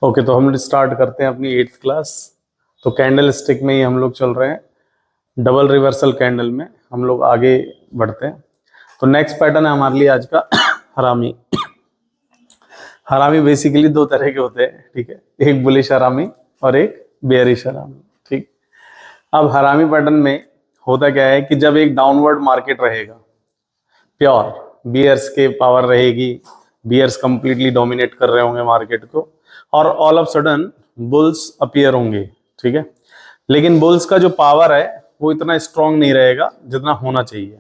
Okay, तो हम start करते हैं अपनी 8th क्लास। तो कैंडल स्टिक में ही हम लोग चल रहे हैं, डबल रिवर्सल कैंडल में हम लोग आगे बढ़ते हैं। तो नेक्स्ट पैटर्न है हमारे लिए आज का हरामी। हरामी बेसिकली दो तरह के होते हैं, ठीक है, एक बुलिश हरामी और एक बेयरिश हरामी। ठीक, अब हरामी पैटर्न में होता क्या है कि जब एक डाउनवर्ड मार्केट रहेगा, प्योर बियर्स के पावर रहेगी, बियर्स कंप्लीटली डोमिनेट कर रहे होंगे मार्केट को, और all of sudden bulls appear होंगे, ठीक है। लेकिन बुल्स का जो पावर है वो इतना स्ट्रांग नहीं रहेगा जितना होना चाहिए।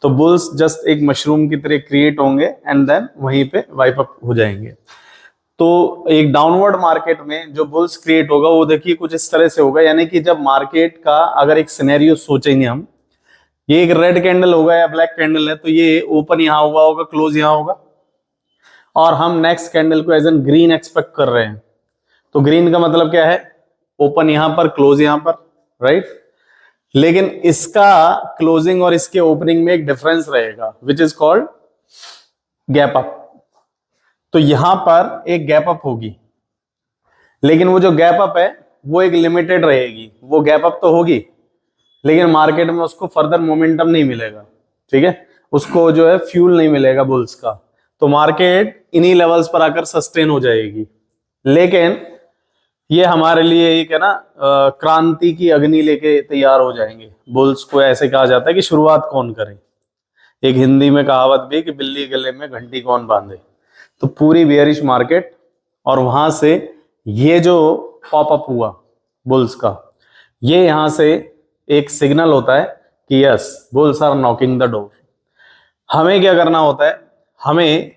तो बुल्स जस्ट एक मशरूम की तरह क्रिएट होंगे एंड देन वहीं पे वाइप अप हो जाएंगे। तो एक डाउनवर्ड मार्केट में जो बुल्स क्रिएट होगा वो देखिए कुछ इस तरह से होगा, यानी कि जब मार्केट का अगर एक सिनेरियो सोचेंगे हम, ये एक रेड कैंडल होगा या ब्लैक कैंडल है, तो ये ओपन यहां हुआ होगा, क्लोज यहां होगा, और हम नेक्स्ट कैंडल को एज एन ग्रीन एक्सपेक्ट कर रहे हैं। तो ग्रीन का मतलब क्या है, ओपन यहां पर, क्लोज यहां पर, राइट। लेकिन इसका क्लोजिंग और इसके ओपनिंग में एक डिफरेंस रहेगा which is called gap up. तो यहां पर एक गैप अप होगी, लेकिन वो जो गैप अप है वो एक लिमिटेड रहेगी। वो गैप अप तो होगी लेकिन मार्केट में उसको फर्दर मोमेंटम नहीं मिलेगा, ठीक है, उसको जो है फ्यूल नहीं मिलेगा बुल्स का। तो मार्केट इन्हीं लेवल्स पर आकर सस्टेन हो जाएगी। लेकिन ये हमारे लिए एक है ना क्रांति की अग्नि लेके तैयार हो जाएंगे। बुल्स को ऐसे कहा जाता है कि शुरुआत कौन करे। एक हिंदी में कहावत भी कि बिल्ली गले में घंटी कौन बांधे। तो पूरी बेयरिश मार्केट, और वहां से ये जो पॉप अप हुआ बुल्स का, ये यहां से एक सिग्नल होता है कि yes bulls are knocking the door. हमें क्या करना होता है, हमें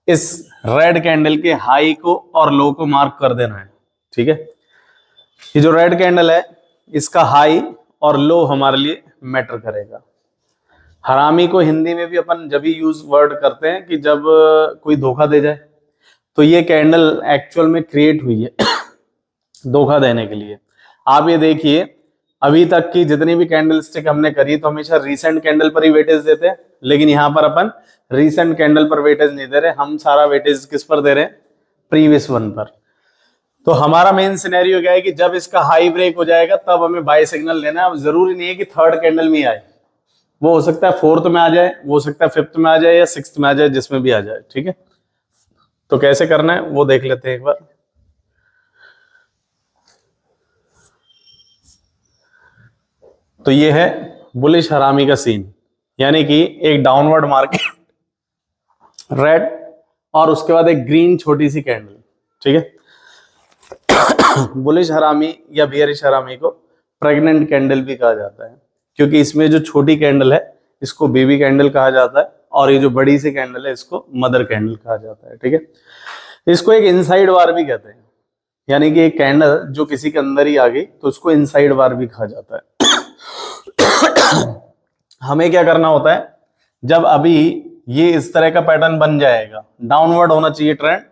इस रेड कैंडल के हाई को और लो को मार्क कर देना है, ठीक है। ये जो रेड कैंडल है इसका हाई और लो हमारे लिए मैटर करेगा। हरामी को हिंदी में भी अपन जब भी यूज वर्ड करते हैं कि जब कोई धोखा दे जाए, तो ये कैंडल एक्चुअल में क्रिएट हुई है धोखा देने के लिए। आप ये देखिए, अभी तक की जितनी भी कैंडल स्टिक हमने करी तो हमेशा रीसेंट कैंडल पर ही वेटेज देते हैं, लेकिन यहां पर अपन रीसेंट कैंडल पर वेटेज नहीं दे रहे, हम सारा वेटेज किस पर दे रहे हैं, प्रीवियस वन पर। तो हमारा मेन सिनेरियो क्या है कि जब इसका हाई ब्रेक हो जाएगा तब हमें बाय सिग्नल लेना है। अब जरूरी नहीं है कि थर्ड कैंडल में आए, वो हो सकता है फोर्थ में आ जाए, वो हो सकता है फिफ्थ में आ जाए या सिक्स्थ में आ जाए, जिसमें भी आ जाए, ठीक है। तो कैसे करना है वो देख लेते हैं एक बार। तो ये है बुलिश हरामी का सीन, यानी कि एक डाउनवर्ड मार्केट, रेड, और उसके बाद एक ग्रीन छोटी सी कैंडल, ठीक है। बुलिश हरामी या बियरिश हरामी को प्रेग्नेंट कैंडल भी कहा जाता है, क्योंकि इसमें जो छोटी कैंडल है इसको बेबी कैंडल कहा जाता है, और ये जो बड़ी सी कैंडल है इसको मदर कैंडल कहा जाता है, ठीक है। इसको एक इनसाइड वार भी कहते हैं, यानी कि एक कैंडल जो किसी के अंदर ही आ गई तो उसको इनसाइड वार भी कहा जाता है। हमें क्या करना होता है, जब अभी ये इस तरह का पैटर्न बन जाएगा, डाउनवर्ड होना चाहिए ट्रेंड,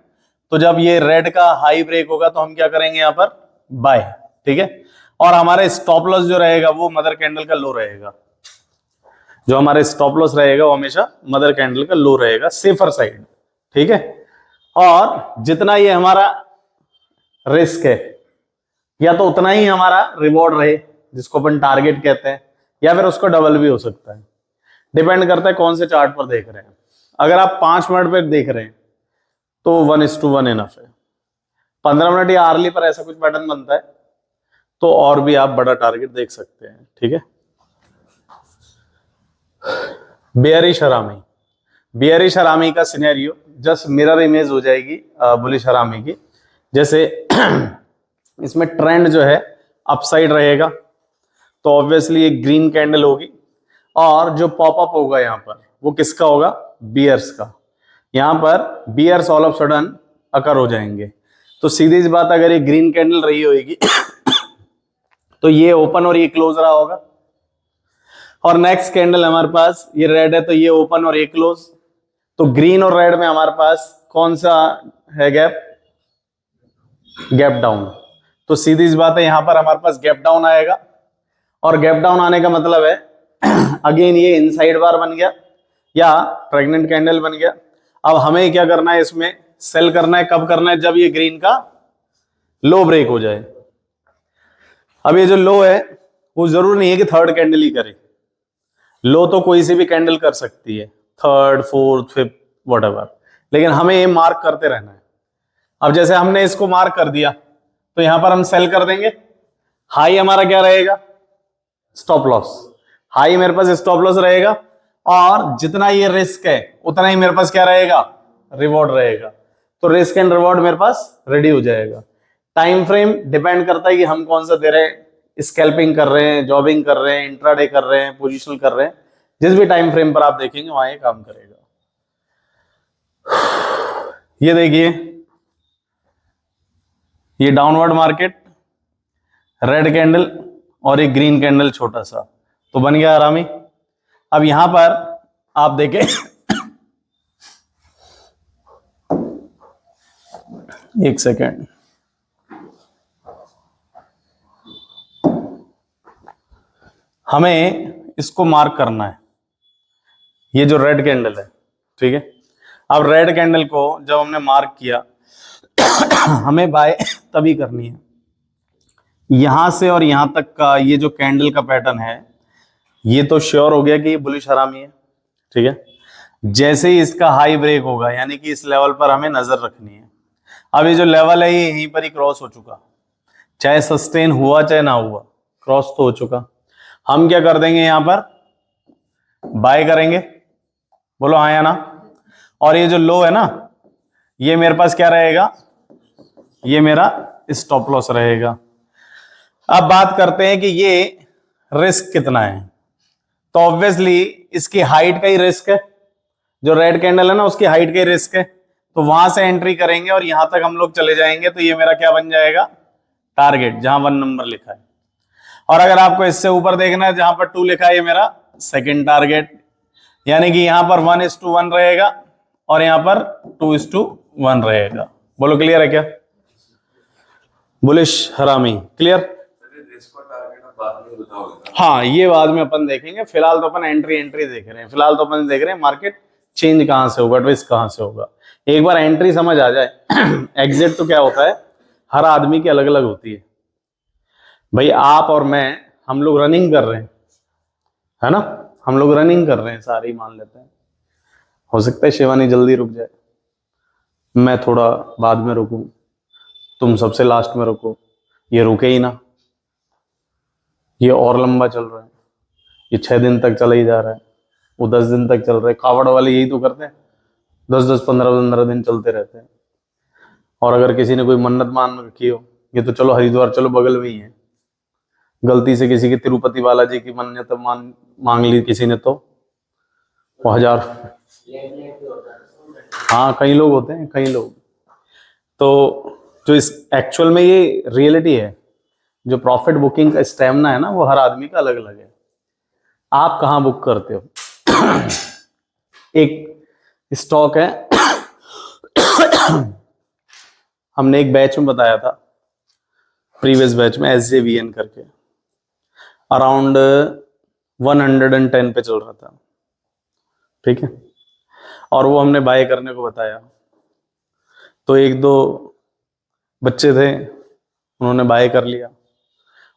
तो जब ये रेड का हाई ब्रेक होगा तो हम क्या करेंगे यहां पर, बाय, ठीक है। और हमारे स्टॉप लॉस जो रहेगा वो मदर कैंडल का लो रहेगा। जो हमारे स्टॉप लॉस रहेगा वो हमेशा मदर कैंडल का लो रहेगा, सेफर साइड, ठीक है। और जितना ये हमारा रिस्क है, या तो उतना ही हमारा रिवॉर्ड रहे, जिसको अपन टारगेट कहते हैं, या फिर उसको डबल भी हो सकता है, डिपेंड करता है कौन से चार्ट पर देख रहे हैं। अगर आप 5 मिनट पर देख रहे हैं तो 1:1 इनफ है। 15 मिनट या आर्ली पर ऐसा कुछ पैटर्न बनता है तो और भी आप बड़ा टारगेट देख सकते हैं, ठीक है। बेयरिश हरामी, बेयरिश हरामी का सिनेरियो जस्ट मिरर इमेज हो जाएगी बुलिश हरामी की। जैसे इसमें ट्रेंड जो है अपसाइड रहेगा, तो ऑब्वियसली एक ग्रीन कैंडल होगी, और जो पॉपअप होगा यहां पर वो किसका होगा, बियर्स का। यहां पर बियर्स ऑल ऑफ सडन अकर हो जाएंगे। तो सीधी सी बात, अगर ये ग्रीन कैंडल रही होगी तो ये ओपन और ये क्लोज रहा होगा, और नेक्स्ट कैंडल हमारे पास ये रेड है तो ये ओपन और ये क्लोज। तो ग्रीन और रेड में हमारे पास कौन सा है गैप, गैप डाउन। तो सीधी सी बात है यहां पर हमारे पास गैप डाउन आएगा, और गैप डाउन आने का मतलब है अगेन ये इनसाइड बार बन गया या प्रेग्नेंट कैंडल बन गया। अब हमें क्या करना है, इसमें सेल करना है। कब करना है, जब ये ग्रीन का लो ब्रेक हो जाए। अब ये जो लो है वो जरूर नहीं है कि थर्ड कैंडल ही करे, लो तो कोई सी भी कैंडल कर सकती है, थर्ड फोर्थ फिफ्थ वॉटएवर, लेकिन हमें ये मार्क करते रहना है। अब जैसे हमने इसको मार्क कर दिया तो यहां पर हम सेल कर देंगे, हाई हमारा क्या रहेगा, स्टॉप लॉस, हाई मेरे पास स्टॉप लॉस रहेगा, और जितना ये रिस्क है उतना ही मेरे पास क्या रहेगा, रिवॉर्ड रहेगा। तो रिस्क एंड रिवॉर्ड मेरे पास रेडी हो जाएगा। टाइम फ्रेम डिपेंड करता है कि हम कौन सा दे रहे हैं, स्कैल्पिंग कर रहे हैं, जॉबिंग कर रहे हैं, इंट्राडे कर रहे हैं, पोजिशनल कर रहे हैं, जिस भी टाइम फ्रेम पर आप देखेंगे वहां ये काम करेगा। ये देखिए, ये डाउनवर्ड मार्केट, रेड कैंडल और एक ग्रीन कैंडल छोटा सा, तो बन गया आरामी। अब यहां पर आप देखें एक सेकेंड, हमें इसको मार्क करना है, ये जो रेड कैंडल है, ठीक है। अब रेड कैंडल को जब हमने मार्क किया हमें बाय तभी करनी है, यहां से और यहां तक का ये जो कैंडल का पैटर्न है ये तो श्योर हो गया कि ये बुलिश हरामी है, ठीक है। जैसे ही इसका हाई ब्रेक होगा यानी कि इस लेवल पर हमें नजर रखनी है। अब ये जो लेवल है ये यहीं पर ही क्रॉस हो चुका, चाहे सस्टेन हुआ चाहे ना हुआ, क्रॉस तो हो चुका। हम क्या कर देंगे, यहां पर बाय करेंगे, बोलो हाँ या ना। और ये जो लो है ना, ये मेरे पास क्या रहेगा, ये मेरा स्टॉप लॉस रहेगा। अब बात करते हैं कि ये रिस्क कितना है, तो ऑब्वियसली इसकी हाइट का ही रिस्क है, जो रेड कैंडल है ना उसकी हाइट का ही रिस्क है, तो वहां से एंट्री करेंगे और यहां तक हम लोग चले जाएंगे, तो ये मेरा क्या बन जाएगा, टारगेट, जहां 1 नंबर लिखा है। और अगर आपको इससे ऊपर देखना है जहां पर 2 लिखा है, ये मेरा सेकंड टारगेट, यानी कि यहां पर 1:1 रहेगा और यहां पर 2:1 रहेगा। बोलो क्लियर है क्या, बुलिश हरामी क्लियर। हाँ ये बाद में अपन देखेंगे, फिलहाल तो अपन एंट्री देख रहे हैं, फिलहाल तो अपन देख रहे हैं मार्केट चेंज कहां से होगा, ट्विस्ट कहां से होगा। एक बार एंट्री समझ आ जाए एग्जिट तो क्या होता है, हर आदमी की अलग अलग होती है। भाई आप और मैं, हम लोग रनिंग कर रहे हैं, है ना, हम लोग रनिंग कर रहे हैं सारे ही मान लेते हैं। हो सकता है शिवानी जल्दी रुक जाए, मैं थोड़ा बाद में रुकूं, तुम सबसे लास्ट में रुको, ये रुके ही ना, ये और लंबा चल रहा है, ये 6 दिन तक चला ही जा रहा है, वो 10 दिन तक चल रहा है। कावड़ वाले यही तो करते हैं, 10-10, 15-15 दिन चलते रहते हैं। और अगर किसी ने कोई मन्नत मान रखी हो, ये तो चलो हरिद्वार, चलो बगल में ही है, गलती से किसी की तिरुपति बालाजी की मन्नत मांग ली किसी ने, तो वो 1000, हाँ कई लोग होते हैं, कई लोग। तो जो इस एक्चुअल में ये रियलिटी है, जो प्रॉफिट बुकिंग का स्टेमिना है ना, वो हर आदमी का अलग अलग है। आप कहाँ बुक करते हो एक स्टॉक है हमने एक बैच में बताया था, प्रीवियस बैच में, SJVN करके, अराउंड 110 पे चल रहा था, ठीक है, और वो हमने बाय करने को बताया। तो 1-2 बच्चे थे, उन्होंने बाय कर लिया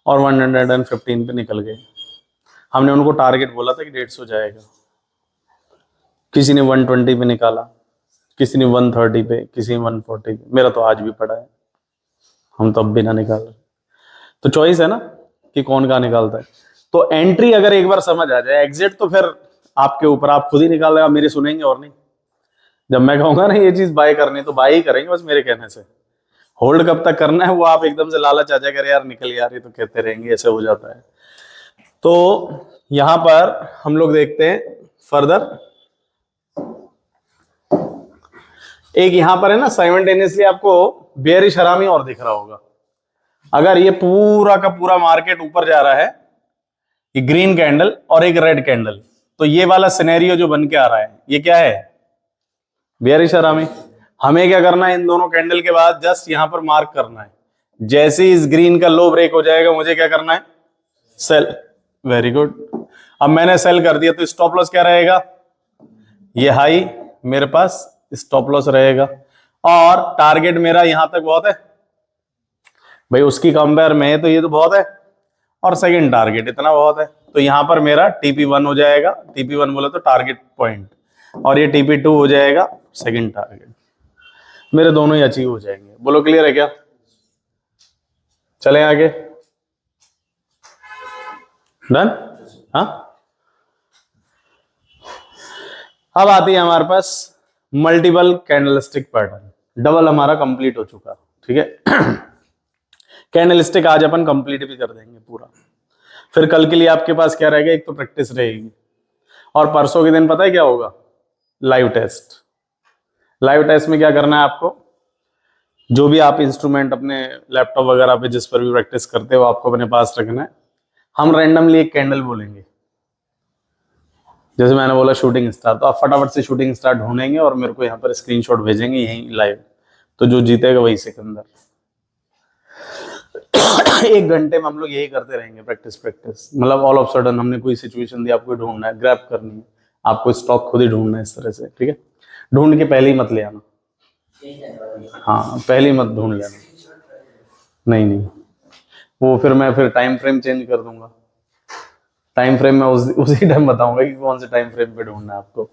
और 115 पे निकल गए। हमने उनको टारगेट बोला था कि 150 जाएगा, किसी ने 120 पे निकाला, किसी ने 130 पे, किसी ने 140 पे, मेरा तो आज भी पड़ा है, हम तो अब भी ना निकाल रहे। तो चॉइस है ना कि कौन कहाँ निकालता है। तो एंट्री अगर एक बार समझ आ जाए, एग्जिट तो फिर आपके ऊपर, आप खुद ही निकाल लेगा, मेरे सुनेंगे और नहीं। जब मैं कहूंगा ना ये चीज बाय करनी, तो बाय ही करेंगे बस मेरे कहने से। होल्ड कब तक करना है वो आप एकदम से लालच आ जाएगा, यार निकल यार, ये तो कहते रहेंगे, ऐसे हो जाता है। तो यहां पर हम लोग देखते हैं फर्दर, एक यहां पर है ना साइमल्टेनियसली आपको बेयरिश हरामी और दिख रहा होगा। अगर ये पूरा का पूरा मार्केट ऊपर जा रहा है, ये ग्रीन कैंडल और एक रेड कैंडल, तो ये वाला सिनेरियो जो बन के आ रहा है ये क्या है, बेयरिश हरामी। हमें क्या करना है, इन दोनों कैंडल के बाद जस्ट यहां पर मार्क करना है, जैसे ही इस ग्रीन का लो ब्रेक हो जाएगा मुझे क्या करना है, सेल। वेरी गुड, अब मैंने सेल कर दिया, तो स्टॉप लॉस क्या रहेगा, ये हाई मेरे पास स्टॉप लॉस रहेगा, और टारगेट मेरा यहां तक बहुत है, भाई उसकी कंपेयर में तो ये तो बहुत है, और सेकंड टारगेट इतना बहुत है, तो यहां पर मेरा TP1 हो जाएगा, TP1 बोला तो टारगेट पॉइंट, और ये TP2 हो जाएगा सेकंड टारगेट, मेरे दोनों ही अचीव हो जाएंगे। बोलो क्लियर है क्या? चलें आगे। डन? हाँ, अब आती है हमारे पास मल्टीपल कैंडलस्टिक पैटर्न। डबल हमारा कंप्लीट हो चुका, ठीक है। कैंडलस्टिक आज अपन कंप्लीट भी कर देंगे पूरा, फिर कल के लिए आपके पास क्या रहेगा, एक तो प्रैक्टिस रहेगी, और परसों के दिन पता है क्या होगा, लाइव टेस्ट। लाइव टेस्ट में क्या करना है आपको, जो भी आप इंस्ट्रूमेंट अपने लैपटॉप वगैरह पे जिस पर भी प्रैक्टिस करते हो आपको अपने पास रखना है। हम रैंडमली एक कैंडल बोलेंगे, जैसे मैंने बोला शूटिंग स्टार, तो आप फटाफट से शूटिंग स्टार ढूंढेंगे और मेरे को यहाँ पर स्क्रीनशॉट भेजेंगे यहीं लाइव, तो जो जीतेगा वही सिकंदर। 1 घंटे में हम लोग यही करते रहेंगे, प्रैक्टिस, मतलब ऑल ऑफ सडन हमने कोई सिचुएशन दी, आपको ढूंढना है, ग्रैब करनी है, आपको स्टॉक खुद ही ढूंढना है इस तरह से, ठीक है। ढूंढ के पहले ही मत ले आना, हाँ पहले ही मत ढूंढ लेना, नहीं वो फिर टाइम फ्रेम चेंज कर दूंगा, टाइम फ्रेम में उसी टाइम बताऊंगा कि कौन से टाइम फ्रेम पे ढूंढना है आपको,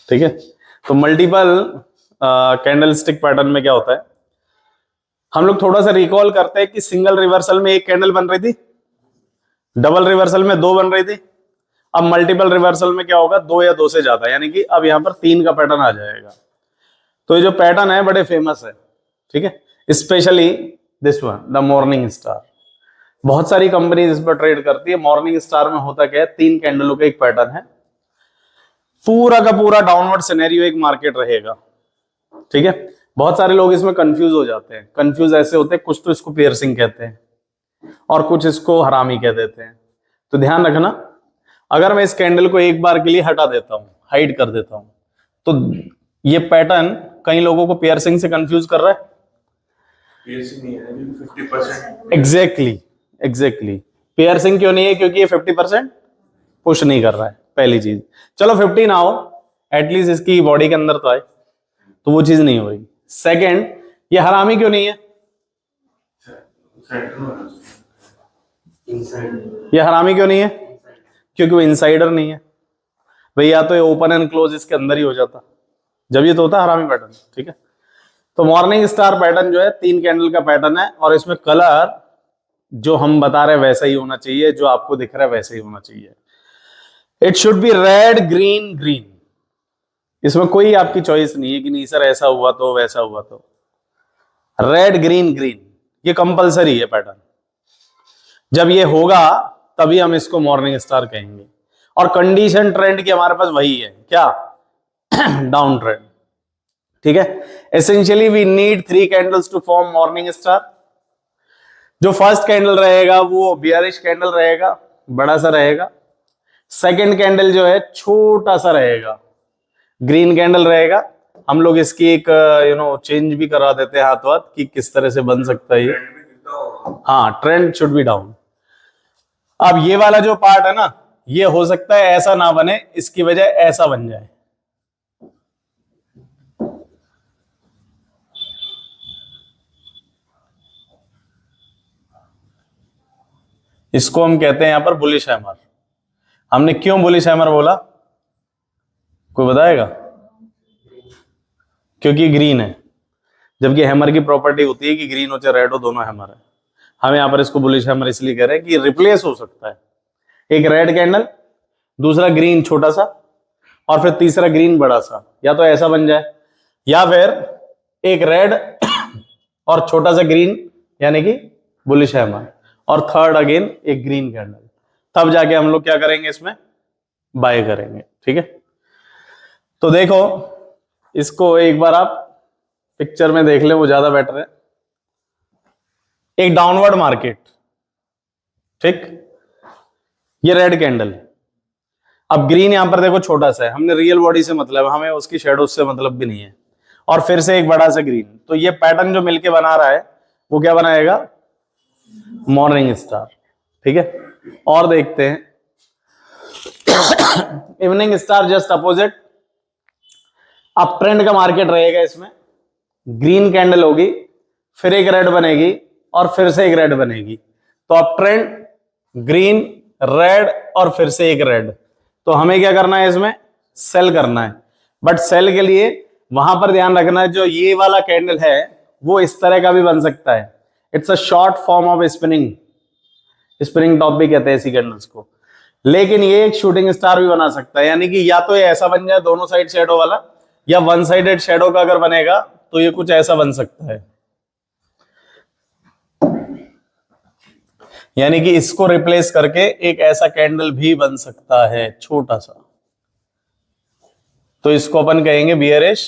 ठीक है। तो मल्टीपल कैंडलस्टिक पैटर्न में क्या होता है, हम लोग थोड़ा सा रिकॉल करते हैं कि सिंगल रिवर्सल में एक कैंडल बन रही थी, डबल रिवर्सल में 2 बन रही थी, अब मल्टीपल रिवर्सल में क्या होगा, 2 या 2 से ज्यादा, यानी कि अब यहां पर 3 का पैटर्न आ जाएगा। तो ये जो पैटर्न है बड़े फेमस है, ठीक है, specially this one, the morning star. बहुत सारी कंपनीज इस पर ट्रेड करती है। मॉर्निंग स्टार में होता क्या है, 3 कैंडलों का एक पैटर्न है, पूरा का पूरा डाउनवर्ड सिनेरियो एक मार्केट रहेगा, ठीक है। बहुत सारे लोग इसमें कंफ्यूज हो जाते हैं, कंफ्यूज ऐसे होते हैं, कुछ तो इसको पियर्सिंग कहते हैं और कुछ इसको हरामी कह देते हैं। तो ध्यान रखना, अगर मैं इस कैंडल को एक बार के लिए हटा देता हूं, हाइड कर देता हूं, तो ये पैटर्न कई लोगों को पियर्सिंग से कंफ्यूज कर रहा है। पियर्सिंग नहीं है, 50%। एग्जैक्टली पियर्सिंग क्यों नहीं है, क्योंकि ये 50% पुश नहीं कर रहा है, पहली चीज। चलो 50 ना हो, एटलीस्ट इसकी बॉडी के अंदर तो आए, तो वो चीज नहीं हो रही। सेकंड, ये हरामी क्यों नहीं है, ये हरामी क्यों नहीं है, क्योंकि वो इनसाइडर नहीं है भाई, या तो ये ओपन एंड क्लोज इसके अंदर ही हो जाता, जब ये तो होता हरामी पैटर्न, ठीक है। तो मॉर्निंग स्टार पैटर्न जो है 3 कैंडल का पैटर्न है, और इसमें कलर जो हम बता रहे हैं वैसा ही होना चाहिए, जो आपको दिख रहा है वैसा ही होना चाहिए। It should be red green green, इसमें कोई आपकी चॉइस नहीं है कि नहीं सर ऐसा हुआ तो वैसा हुआ तो, रेड ग्रीन ग्रीन ये कंपलसरी है पैटर्न। जब ये होगा तभी हम इसको मॉर्निंग स्टार कहेंगे, और कंडीशन ट्रेंड की हमारे पास वही है, क्या डाउन ट्रेंड, ठीक है। Essentially we need 3 candles to form morning star. जो फर्स्ट कैंडल रहेगा वो बियरिश कैंडल रहेगा, बड़ा सा रहेगा। सेकंड कैंडल जो है छोटा सा रहेगा, ग्रीन कैंडल रहेगा। हम लोग इसकी एक चेंज भी करा देते हैं हाथ हाथ कि किस तरह से बन सकता है ये। हाँ, ट्रेंड शुड बी डाउन। अब ये वाला जो पार्ट है ना, ये हो सकता है ऐसा ना बने, इसकी वजह ऐसा बन जाए। इसको हम कहते हैं यहां पर बुलिश हैमर। हमने क्यों बुलिश हैमर बोला, कोई बताएगा? क्योंकि ग्रीन है, जबकि हैमर की प्रॉपर्टी होती है कि ग्रीन हो चाहे रेड हो, दोनों हैमर है। हम यहां पर इसको बुलिश हैमर इसलिए कह रहे हैं कि रिप्लेस हो सकता है, एक रेड कैंडल, दूसरा ग्रीन छोटा सा, और फिर तीसरा ग्रीन बड़ा सा, या तो ऐसा बन जाए, या फिर एक रेड और छोटा सा ग्रीन, यानी कि बुलिश हैमर, और थर्ड अगेन एक ग्रीन कैंडल। तब जाके हम लोग क्या करेंगे, इसमें बाय करेंगे, ठीक है। तो देखो, इसको एक बार आप पिक्चर में देख ले, वो ज्यादा बेटर है। एक डाउनवर्ड मार्केट, ठीक, ये रेड कैंडल। अब ग्रीन यहां पर देखो छोटा सा है, हमने रियल बॉडी से मतलब, हमें उसकी शेडो से मतलब भी नहीं है, और फिर से एक बड़ा सा ग्रीन। तो ये पैटर्न जो मिलके बना रहा है वो क्या बनाएगा, मॉर्निंग स्टार, ठीक है। और देखते हैं इवनिंग स्टार जस्ट अपोजिट। अब ट्रेंड का मार्केट रहेगा, इसमें ग्रीन कैंडल होगी, फिर एक रेड बनेगी, और फिर से एक रेड बनेगी। तो अप ट्रेंड, ग्रीन, रेड और फिर से एक रेड। तो हमें क्या करना है, इसमें सेल करना है। बट सेल के लिए वहां पर ध्यान रखना है, जो ये वाला कैंडल है वो इस तरह का भी बन सकता है। It's a short form of spinning, spinning top भी कहते हैं इसी कैंडल्स को। लेकिन ये एक शूटिंग स्टार भी बना सकता है, यानी कि या तो ये ऐसा बन जाए दोनों साइड शेडो वाला, या वन साइडेड शेडो का अगर बनेगा तो ये कुछ ऐसा बन सकता है। यानी कि इसको रिप्लेस करके एक ऐसा कैंडल भी बन सकता है छोटा सा। तो इसको अपन कहेंगे बियरिश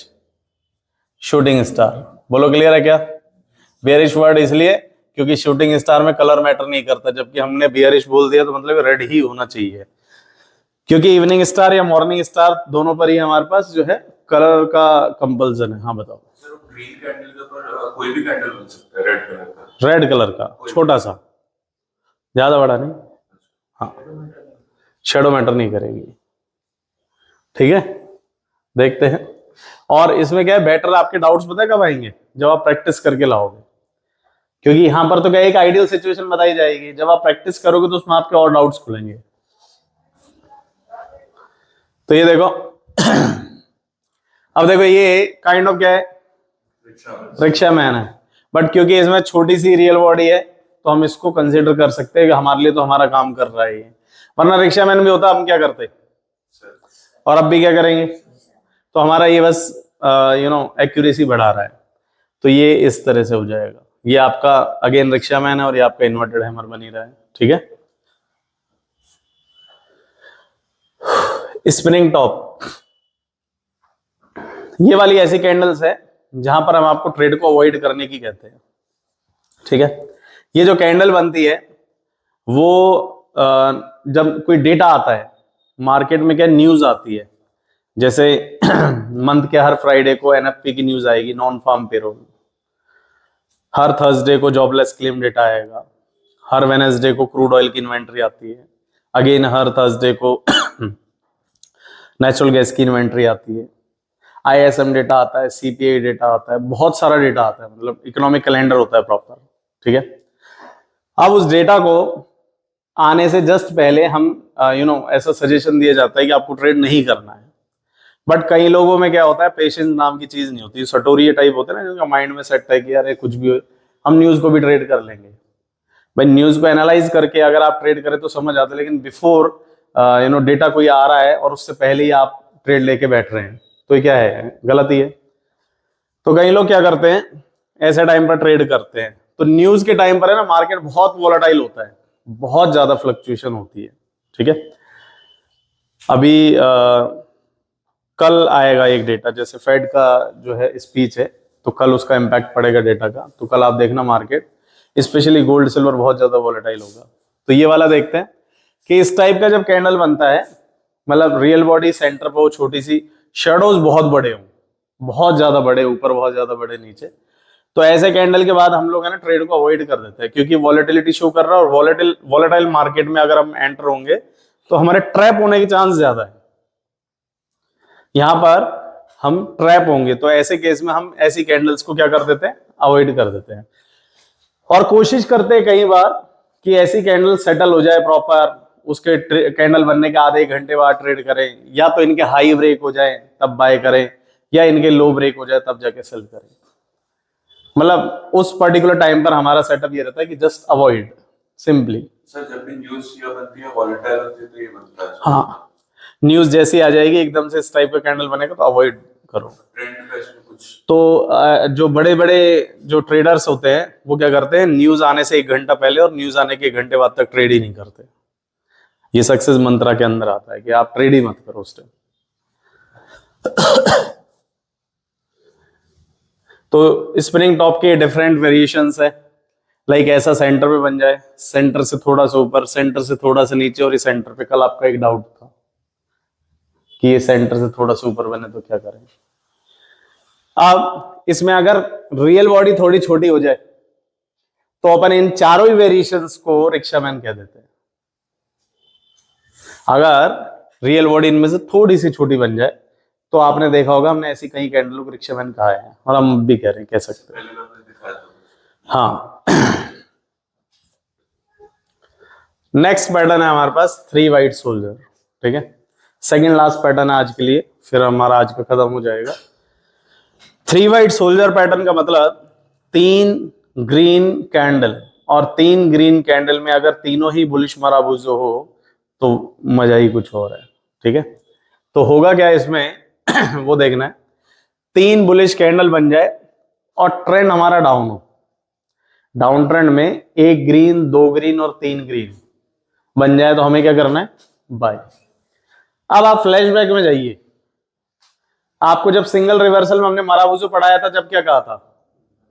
शूटिंग स्टार। बोलो क्लियर है क्या? बियरिश वर्ड इसलिए क्योंकि शूटिंग स्टार में कलर मैटर नहीं करता, जबकि हमने बियरिश बोल दिया तो मतलब रेड ही होना चाहिए, क्योंकि इवनिंग स्टार या मॉर्निंग स्टार दोनों पर ही हमारे पास जो है कलर का कंपल्सन है। हाँ बताओ। सर ग्रीन कैंडल के ऊपर कोई भी कैंडल बन सकता है रेड कलर का? रेड कलर का छोटा सा, ज्यादा बड़ा नहीं। हाँ, शेडो मैटर नहीं करेगी। ठीक है, देखते हैं। और इसमें क्या है, बेटर आपके डाउट्स पता है कब आएंगे? जब आप प्रैक्टिस करके लाओगे। क्योंकि यहां पर तो क्या एक आइडियल सिचुएशन बताई जाएगी, जब आप प्रैक्टिस करोगे तो उसमें आपके और डाउट्स खुलेंगे। तो ये देखो अब देखो ये काइंड ऑफ क्या है, रिक्शा मैन है। बट क्योंकि इसमें छोटी सी रियल बॉडी है तो हम इसको कंसीडर कर सकते हैं कि हमारे लिए तो हमारा काम कर रहा है ये। वरना रिक्शा मैन भी होता हम क्या करते, और अब भी क्या करेंगे। तो हमारा ये बस एक्यूरेसी बढ़ा रहा है। तो ये इस तरह से हो जाएगा। ये आपका अगेन रिक्शा मैन है और ये आपका इन्वर्टेड हैमर बन ही रहा है। ठीक है, स्पिनिंग टॉप, ये वाली ऐसी कैंडल्स है जहां पर हम आपको ट्रेड को अवॉइड करने की कहते हैं। ठीक है, ये जो कैंडल बनती है वो जब कोई डेटा आता है मार्केट में, क्या न्यूज आती है, जैसे मंथ के हर फ्राइडे को एनएफपी की न्यूज आएगी, नॉन फार्म पेरोल। हर थर्सडे को जॉबलेस क्लेम डेटा आएगा। हर वेनेसडे को क्रूड ऑयल की इन्वेंट्री आती है। अगेन हर थर्सडे को नेचुरल गैस की इन्वेंट्री आती है। आईएसएम डेटा आता है, सीपीआई डेटा आता है, बहुत सारा डेटा आता है, मतलब इकोनॉमिक कैलेंडर होता है प्रॉपर। ठीक है, अब उस डेटा को आने से जस्ट पहले हम ऐसा सजेशन दिया जाता है कि आपको ट्रेड नहीं करना है। बट कई लोगों में क्या होता है, पेशेंस नाम की चीज नहीं होती, सटोरिये टाइप होते हैं ना, जिनका माइंड में सेट है कि यार कुछ भी हो हम न्यूज को भी ट्रेड कर लेंगे। भाई न्यूज को एनालाइज करके अगर आप ट्रेड करें तो समझ आता है, लेकिन बिफोर डेटा कोई आ रहा है और उससे पहले ही आप ट्रेड लेके बैठ रहे हैं तो ये क्या है, गलती है। तो कई लोग क्या करते हैं, ऐसे टाइम पर ट्रेड करते हैं। तो न्यूज के टाइम पर है ना, मार्केट बहुत वोलेटाइल होता है, बहुत ज्यादा फ्लक्चुएशन होती है। ठीक है, अभी कल आएगा एक डेटा, जैसे फेड का जो है स्पीच है, तो कल उसका इम्पैक्ट पड़ेगा डेटा का। तो कल आप देखना मार्केट, स्पेशली गोल्ड सिल्वर बहुत ज्यादा वोलेटाइल होगा। तो ये वाला देखते हैं कि इस टाइप का जब कैंडल बनता है, मतलब रियल बॉडी सेंटर पर वो छोटी सी, शेडोज बहुत बड़े हों, बहुत ज्यादा बड़े ऊपर, बहुत ज्यादा बड़े नीचे, तो ऐसे कैंडल के बाद हम लोग है ना ट्रेड को अवॉइड कर देते हैं, क्योंकि वॉलेटिलिटी शो कर रहा है। और वॉलेटाइल मार्केट में अगर हम एंटर होंगे तो हमारे ट्रैप होने के चांस ज्यादा है। यहां पर हम ट्रैप होंगे, तो ऐसे केस में हम ऐसी कैंडल्स को क्या कर देते हैं, अवॉइड कर देते हैं। और कोशिश करते हैं कई बार कि ऐसी कैंडल सेटल हो जाए प्रॉपर, उसके कैंडल बनने के आधे एक घंटे बाद ट्रेड करें, या तो इनके हाई ब्रेक हो जाए तब बाय करें, या इनके लो ब्रेक हो जाए तब जाके सेल करें। मतलब उस पर्टिकुलर टाइम पर हमारा सेटअप ये रहता है कि जस्ट अवॉइड सिंपली। सर जब भी न्यूज़ ये बनती है वॉलेटाइल होती है तो ये बनता है। हाँ, न्यूज जैसी आ जाएगी एकदम से इस टाइप का कैंडल बनेगा तो अवॉइड करो। ट्रेंड का इसमें कुछ तो जो बड़े बड़े जो ट्रेडर्स होते हैं वो क्या करते हैं, न्यूज आने से 1 घंटा पहले और न्यूज आने के 1 घंटे बाद तक ट्रेड ही नहीं करते। ये सक्सेस मंत्रा के अंदर आता है कि आप ट्रेड ही मत करो उस टाइम। तो स्पिनिंग टॉप के डिफरेंट वेरिएशंस है, लाइक ऐसा सेंटर पे बन जाए, सेंटर से थोड़ा सा ऊपर, सेंटर से थोड़ा सा नीचे, और ये सेंटर पे। कल आपका एक डाउट था कि ये सेंटर से थोड़ा सा ऊपर बने तो क्या करें। अब इसमें अगर रियल बॉडी थोड़ी छोटी हो जाए तो अपन इन चारों ही वेरिएशंस को रिक्शा मैन कह देते हैं। अगर रियल बॉडी इनमें से थोड़ी सी छोटी बन जाए तो आपने देखा होगा, हमने ऐसी कई कैंडलों को रिक्शा मैन कहा है, और हम भी कह रहे हैं, कह सकते हैं। पहले आपने दिखाया था। हाँ नेक्स्ट पैटर्न है हमारे पास 3 वाइट सोल्जर, ठीक है, सेकंड लास्ट पैटर्न है आज के लिए, फिर हमारा आज का खत्म हो जाएगा। 3 वाइट सोल्जर पैटर्न का मतलब 3 ग्रीन कैंडल, और 3 ग्रीन कैंडल में अगर तीनों ही बुलिश माराबूजो हो तो मजा ही कुछ और है, ठीक है। तो होगा क्या इसमें वो देखना है, 3 बुलिश कैंडल बन जाए और ट्रेंड हमारा डाउन हो, डाउन ट्रेंड में 1 ग्रीन 2 ग्रीन और 3 ग्रीन बन जाए तो हमें क्या करना है, बाय। अब आप फ्लैशबैक में जाइए, आपको जब सिंगल रिवर्सल में हमने माराबूजो पढ़ाया था, जब क्या कहा था,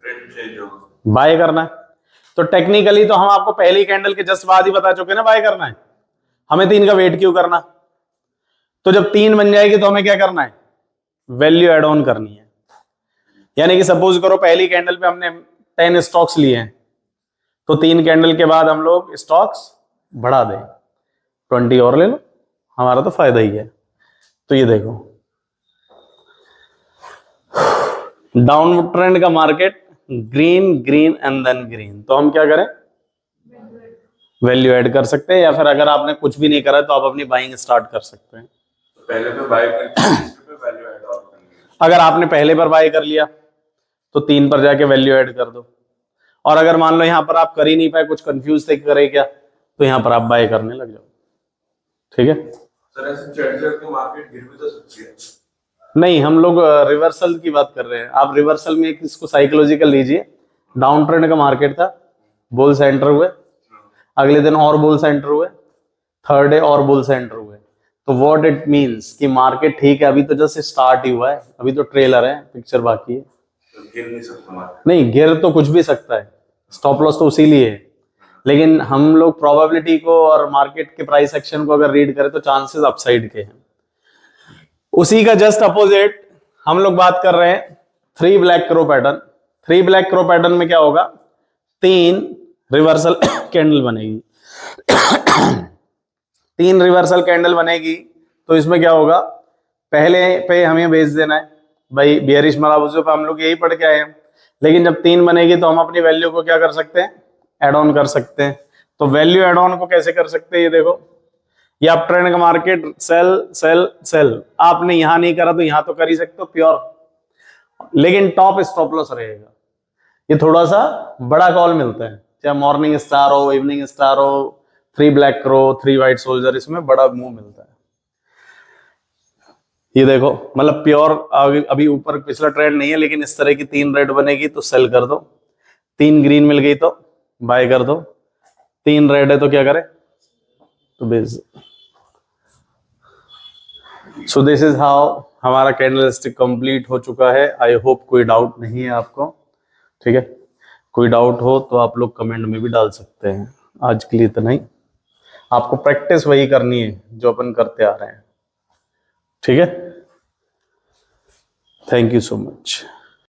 ट्रेंड चेंज हो, बाय करना है। तो टेक्निकली तो हम आपको पहली कैंडल के जस्ट बाद ही बता चुके ना बाय करना है, हमें 3 का वेट क्यों करना। तो जब 3 बन जाएगी तो हमें क्या करना है, वैल्यू एड ऑन करनी है। यानी कि सपोज करो पहली कैंडल पे हमने 10 स्टॉक्स लिए हैं, तो 3 कैंडल के बाद हम लोग स्टॉक्स बढ़ा दें, 20 और ले लो, हमारा तो फायदा ही है। तो ये देखो डाउनवर्ड ट्रेंड का market, green green and then green, तो हम क्या करें, वैल्यू ऐड कर सकते हैं, या फिर अगर आपने कुछ भी नहीं करा तो आप अपनी बाइंग स्टार्ट कर सकते हैं। तो पहले पे बाय करके पे वैल्यू ऐड ऑन करनी है। अगर आपने पहले पर बाय कर लिया तो 3 पर जाके वैल्यू ऐड कर दो, और अगर मान लो यहां पर आप कर ही नहीं पाए, कुछ कंफ्यूज थे करे क्या, तो यहां पर आप बाय करने लग जाओ, ठीक है। सर ऐसे चढ़ चढ़ के मार्केट गिर भी तो सकती है। नहीं, हम लोग रिवर्सल की बात कर रहे हैं। आप रिवर्सल में इसको साइकोलॉजिकल लीजिए, डाउन ट्रेंड का मार्केट था, बुल सेंटर हुए, अगले दिन और बुल सेंटर हुए, थर्ड डे और बुल सेंटर हुए, तो व्हाट इट मींस कि मार्केट ठीक है, अभी तो जस्ट स्टार्ट ही हुआ है, अभी तो ट्रेलर है, पिक्चर बाकी है। तो गिर नहीं सकता मार्केट। नहीं, गिर तो कुछ भी सकता है, स्टॉप लॉस तो उसी लिए है, लेकिन हम लोग प्रोबेबिलिटी को और मार्केट के प्राइस एक्शन को अगर रीड करें तो चांसेस अपसाइड के हैं। उसी का जस्ट अपोजिट हम लोग बात कर रहे हैं 3 black crow pattern. 3 black crow pattern में क्या होगा, 3 रिवर्सल कैंडल बनेगी 3 रिवर्सल कैंडल बनेगी, तो इसमें क्या होगा, पहले पे हमें बेच देना है भाई, बियरिश माराबूजो पे हम लोग यही पढ़ के आए हैं, लेकिन जब 3 बनेगी तो हम अपनी वैल्यू को क्या कर सकते हैं, एड ऑन कर सकते हैं। तो वैल्यू एड ऑन को कैसे कर सकते हैं, ये देखो, ये आप ट्रेंड का मार्केट सेल सेल सेल, आपने यहां नहीं करा तो यहां तो कर ही सकते हो प्योर, लेकिन टॉप स्टॉप लॉस रहेगा। ये थोड़ा सा बड़ा कॉल मिलता है, चाहे मॉर्निंग स्टार हो, इवनिंग स्टार हो, 3 ब्लैक क्रो, 3 वाइट सोल्जर, इसमें बड़ा मूव मिलता है। ये देखो, मतलब प्योर अभी ऊपर पिछला ट्रेंड नहीं है, लेकिन इस तरह की 3 रेड बनेगी तो सेल कर दो, 3 ग्रीन मिल गई तो बाय कर दो, 3 रेड है तो क्या करें, तो बेच। सो दिस इज हाउ हमारा कैंडल स्टिक कंप्लीट हो चुका है। आई होप कोई डाउट नहीं है आपको, ठीक है। कोई डाउट हो तो आप लोग कमेंट में भी डाल सकते हैं। आज के लिए इतना ही, आपको प्रैक्टिस वही करनी है जो अपन करते आ रहे हैं, ठीक है। Thank you so much.